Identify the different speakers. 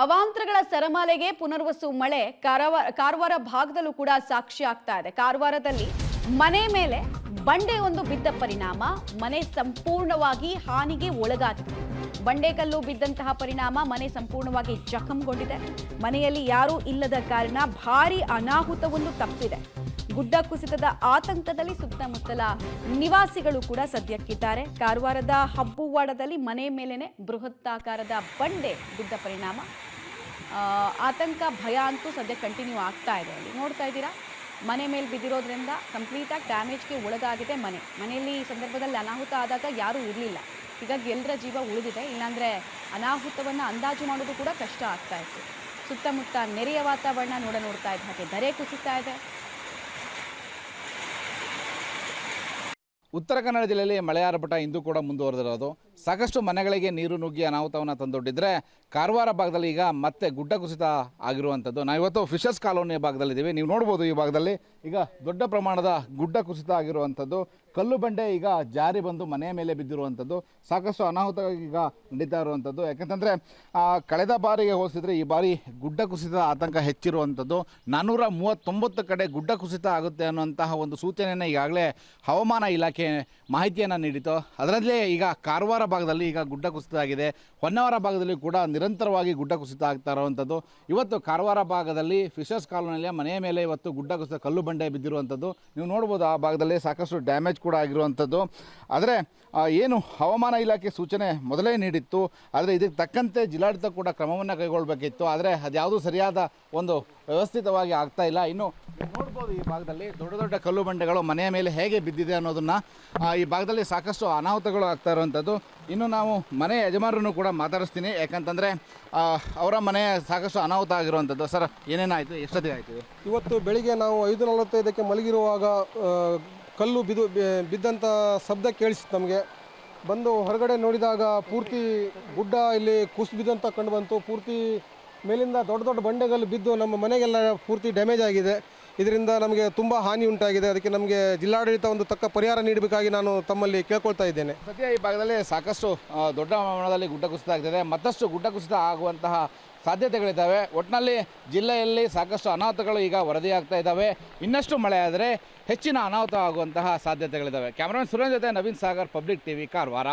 Speaker 1: ಅವಾಂತರಗಳ ಸರಮಾಲೆಗೆ ಪುನರ್ವಸು ಮಳೆ ಕಾರವಾರ ಭಾಗದಲ್ಲೂ ಕೂಡ ಸಾಕ್ಷಿ ಆಗ್ತಾ ಇದೆ. ಕಾರವಾರದಲ್ಲಿ ಮನೆ ಮೇಲೆ ಬಂಡೆಯೊಂದು ಬಿದ್ದ ಪರಿಣಾಮ ಮನೆ ಸಂಪೂರ್ಣವಾಗಿ ಹಾನಿಗೆ ಒಳಗಾಗಿದೆ. ಬಂಡೆಕಲ್ಲು ಬಿದ್ದಂತಹ ಪರಿಣಾಮ ಮನೆ ಸಂಪೂರ್ಣವಾಗಿ ಜಖಂಗೊಂಡಿದೆ. ಮನೆಯಲ್ಲಿ ಯಾರೂ ಇಲ್ಲದ ಕಾರಣ ಭಾರೀ ಅನಾಹುತವೊಂದು ತಪ್ಪಿದೆ. ಗುಡ್ಡ ಕುಸಿತದ ಆತಂಕದಲ್ಲಿ ಸುತ್ತಮುತ್ತಲ ನಿವಾಸಿಗಳು ಕೂಡ ಸದ್ಯಕ್ಕಿದ್ದಾರೆ. ಕಾರವಾರದ ಹಬ್ಬುವಾಡದಲ್ಲಿ ಮನೆ ಮೇಲೇನೆ ಬೃಹತ್ತಾಕಾರದ ಬಂಡೆ ಬಿದ್ದ ಪರಿಣಾಮ ಆತಂಕ ಭಯ ಅಂತೂ ಸದ್ಯ ಕಂಟಿನ್ಯೂ ಆಗ್ತಾ ಇದೆ. ಅಲ್ಲಿ ನೋಡ್ತಾ ಇದ್ದೀರಾ, ಮನೆ ಮೇಲೆ ಬಿದ್ದಿರೋದ್ರಿಂದ ಕಂಪ್ಲೀಟಾಗಿ ಡ್ಯಾಮೇಜ್ಗೆ ಒಳಗಾಗಿದೆ ಮನೆಯಲ್ಲಿ. ಈ ಸಂದರ್ಭದಲ್ಲಿ ಅನಾಹುತ ಆದಾಗ ಯಾರೂ ಇರಲಿಲ್ಲ, ಹೀಗಾಗಿ ಎಲ್ಲರ ಜೀವ ಉಳಿದಿದೆ. ಇಲ್ಲಾಂದರೆ ಅನಾಹುತವನ್ನು ಅಂದಾಜು ಮಾಡೋದು ಕೂಡ ಕಷ್ಟ ಆಗ್ತಾ ಇತ್ತು. ಸುತ್ತಮುತ್ತ ನೆರೆಯ ವಾತಾವರಣ ನೋಡ್ತಾ ಇದ್ದ ಹಾಗೆ ಧರೆ ಕುಸಿತಾ ಇದೆ.
Speaker 2: ಉತ್ತರ ಕನ್ನಡ ಜಿಲ್ಲೆಯಲ್ಲಿ ಮಳೆ ಆರ್ಭಟ ಇಂದು ಕೂಡ ಮುಂದುವರೆದಿರೋದು. ಸಾಕಷ್ಟು ಮನೆಗಳಿಗೆ ನೀರು ನುಗ್ಗಿ ಅನಾಹುತವನ್ನು ತಂದೊಡ್ಡಿದ್ರೆ ಕಾರವಾರ ಭಾಗದಲ್ಲಿ ಈಗ ಮತ್ತೆ ಗುಡ್ಡ ಕುಸಿತ ಆಗಿರುವಂಥದ್ದು. ನಾವಿವತ್ತು ಫಿಶರ್ಸ್ ಕಾಲೋನಿ ಭಾಗದಲ್ಲಿದ್ದೀವಿ. ನೀವು ನೋಡ್ಬೋದು, ಈ ಭಾಗದಲ್ಲಿ ಈಗ ದೊಡ್ಡ ಪ್ರಮಾಣದ ಗುಡ್ಡ ಕುಸಿತ ಆಗಿರುವಂಥದ್ದು. ಕಲ್ಲು ಬಂಡೆ ಈಗ ಜಾರಿ ಬಂದು ಮನೆಯ ಮೇಲೆ ಬಿದ್ದಿರುವಂಥದ್ದು. ಸಾಕಷ್ಟು ಅನಾಹುತ ಈಗ ನಡೀತಾ ಇರುವಂಥದ್ದು. ಯಾಕಂತಂದರೆ ಕಳೆದ ಬಾರಿಗೆ ಹೋಲಿಸಿದರೆ ಈ ಬಾರಿ ಗುಡ್ಡ ಕುಸಿತ ಆತಂಕ ಹೆಚ್ಚಿರುವಂಥದ್ದು. 439 ಕಡೆ ಗುಡ್ಡ ಕುಸಿತ ಆಗುತ್ತೆ ಅನ್ನುವಂತಹ ಒಂದು ಸೂಚನೆಯನ್ನು ಈಗಾಗಲೇ ಹವಾಮಾನ ಇಲಾಖೆ ಮಾಹಿತಿಯನ್ನು ನೀಡಿತು. ಅದರಲ್ಲೇ ಈಗ ಕಾರವಾರ ಭಾಗದಲ್ಲಿ ಈಗ ಗುಡ್ಡ ಕುಸಿತ ಆಗಿದೆ. ಹೊನ್ನಾವರ ಭಾಗದಲ್ಲಿ ಕೂಡ ನಿರಂತರವಾಗಿ ಗುಡ್ಡ ಕುಸಿತ ಆಗ್ತಾ ಇರುವಂಥದ್ದು. ಇವತ್ತು ಕಾರವಾರ ಭಾಗದಲ್ಲಿ ಫಿಶರ್ಸ್ ಕಾಲೋನಿಯ ಮನೆಯ ಮೇಲೆ ಇವತ್ತು ಗುಡ್ಡ ಕುಸಿತ ಕಲ್ಲು ಬಂಡೆ ಬಿದ್ದಿರುವಂಥದ್ದು ನೀವು ನೋಡ್ಬೋದು. ಆ ಭಾಗದಲ್ಲಿ ಸಾಕಷ್ಟು ಡ್ಯಾಮೇಜ್ ಕೂಡ ಆಗಿರುವಂಥದ್ದು. ಆದರೆ ಏನು ಹವಾಮಾನ ಇಲಾಖೆ ಸೂಚನೆ ಮೊದಲೇ ನೀಡಿತ್ತು, ಆದರೆ ಇದಕ್ಕೆ ತಕ್ಕಂತೆ ಜಿಲ್ಲಾಡಳಿತ ಕೂಡ ಕ್ರಮವನ್ನು ಕೈಗೊಳ್ಳಬೇಕಿತ್ತು. ಆದರೆ ಅದ್ಯಾವುದೂ ಸರಿಯಾದ ಒಂದು ವ್ಯವಸ್ಥಿತವಾಗಿ ಆಗ್ತಾ ಇಲ್ಲ. ಇನ್ನು ನೋಡ್ಬೋದು, ಈ ಭಾಗದಲ್ಲಿ ದೊಡ್ಡ ದೊಡ್ಡ ಕಲ್ಲು ಬಂಡೆಗಳು ಮನೆಯ ಮೇಲೆ ಹೇಗೆ ಬಿದ್ದಿದೆ ಅನ್ನೋದನ್ನು ಈ ಭಾಗದಲ್ಲಿ ಸಾಕಷ್ಟು ಅನಾಹುತಗಳು ಆಗ್ತಾ ಇರುವಂಥದ್ದು. ಇನ್ನು ನಾವು ಮನೆ ಯಜಮಾನರನ್ನು ಕೂಡ ಮಾತಾಡಿಸ್ತೀನಿ, ಯಾಕಂತಂದರೆ ಅವರ ಮನೆ ಸಾಕಷ್ಟು ಅನಾಹುತ ಆಗಿರುವಂಥದ್ದು. ಸರ್, ಏನೇನಾಯಿತು, ಎಷ್ಟೊತ್ತಿಗೆ ಆಯಿತು?
Speaker 3: ಇವತ್ತು ಬೆಳಿಗ್ಗೆ ನಾವು 5:45ಕ್ಕೆ ಮಲಗಿರುವಾಗ ಕಲ್ಲು ಬಿದ್ದಂಥ ಶಬ್ದ ಕೇಳಿಸಿತು ನಮಗೆ. ಬಂದು ಹೊರಗಡೆ ನೋಡಿದಾಗ ಪೂರ್ತಿ ಗುಡ್ಡ ಇಲ್ಲಿ ಕುಸಿದು ಬಿದ್ದಂತ ಕಂಡು ಬಂತು. ಪೂರ್ತಿ ಮೇಲಿಂದ ದೊಡ್ಡ ದೊಡ್ಡ ಬಂಡೆಗಳು ಬಿದ್ದು ನಮ್ಮ ಮನೆಗೆಲ್ಲ ಪೂರ್ತಿ ಡ್ಯಾಮೇಜ್ ಆಗಿದೆ. ಇದರಿಂದ ನಮಗೆ ತುಂಬ ಹಾನಿ ಉಂಟಾಗಿದೆ. ಅದಕ್ಕೆ ನಮಗೆ ಜಿಲ್ಲಾಡಳಿತ ಒಂದು ತಕ್ಕ ಪರಿಹಾರ ನೀಡಬೇಕಾಗಿ ನಾನು ತಮ್ಮಲ್ಲಿ ಕೇಳ್ಕೊಳ್ತಾ ಇದ್ದೇನೆ.
Speaker 2: ಸದ್ಯ ಈ ಭಾಗದಲ್ಲಿ ಸಾಕಷ್ಟು ದೊಡ್ಡ ಪ್ರಮಾಣದಲ್ಲಿ ಗುಡ್ಡ ಕುಸಿತ ಆಗ್ತಿದೆ. ಮತ್ತಷ್ಟು ಗುಡ್ಡ ಕುಸಿತ ಆಗುವಂತಹ ಸಾಧ್ಯತೆಗಳಿದ್ದಾವೆ. ಒಟ್ಟಿನಲ್ಲಿ ಜಿಲ್ಲೆಯಲ್ಲಿ ಸಾಕಷ್ಟು ಅನಾಹುತಗಳು ಈಗ ವರದಿಯಾಗ್ತಾ ಇದ್ದಾವೆ. ಇನ್ನಷ್ಟು ಮಳೆ ಆದರೆ ಹೆಚ್ಚಿನ ಅನಾಹುತ ಆಗುವಂತಹ ಸಾಧ್ಯತೆಗಳಿದ್ದಾವೆ. ಕ್ಯಾಮರಾಮನ್ ಸುರೇಂದ್ರ ಜೊತೆ ನವೀನ್ ಸಾಗರ್, ಪಬ್ಲಿಕ್ ಟಿವಿ, ಕಾರವಾರ.